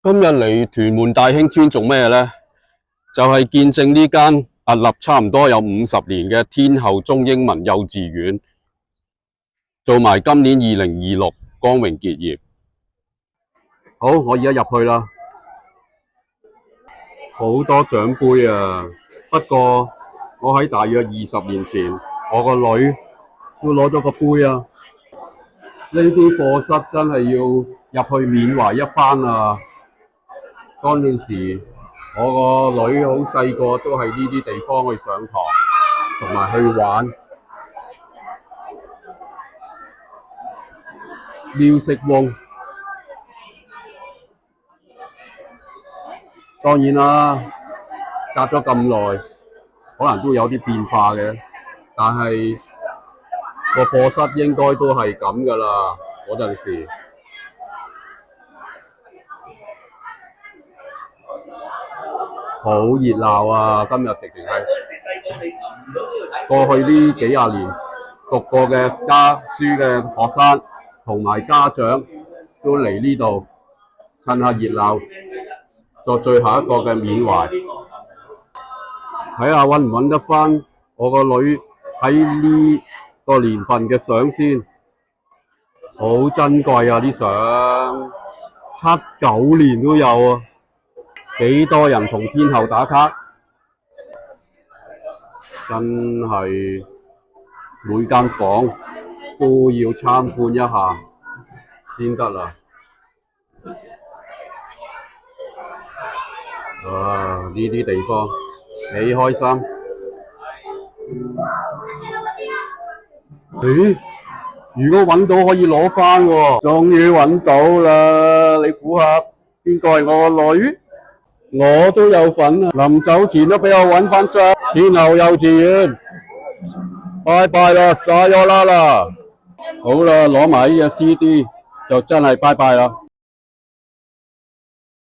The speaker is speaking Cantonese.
今日嚟屯門大興村做咩呢？就係見證呢間屹立差唔多有50年嘅天后中英文幼稚園，做埋今年2026光榮結業。好，我而家入去啦，好多獎杯啊！不過我喺大約20年前，我個女都攞咗個杯啊！呢啲課室真係要入去緬懷一番啊！嗰陣時，我個女好細個，都喺呢啲地方去上堂，同埋去玩。Music Room， 當然啦，隔咗咁耐，可能都有啲變化嘅，但係個課室應該都係咁㗎啦。嗰陣時。好熱鬧啊！今日直情係過去呢幾廿年讀過嘅家書嘅學生同埋家長都嚟呢度趁下熱鬧，作最後一個嘅緬懷。睇下揾唔揾得返我個女喺呢個年份嘅相先，好珍貴啊！啲相79年都有啊！幾多人同天后打卡，真係每間房都要參觀一下先得啦。啊，呢啲地方幾開心。咦？如果揾到可以攞返喎，終於揾到啦！你估下邊個係我個女？我都有份啊！臨走前都俾我揾返張天后幼稚園，拜拜啦，撒咗啦啦！好啦，攞埋呢隻 CD 就真係拜拜啦。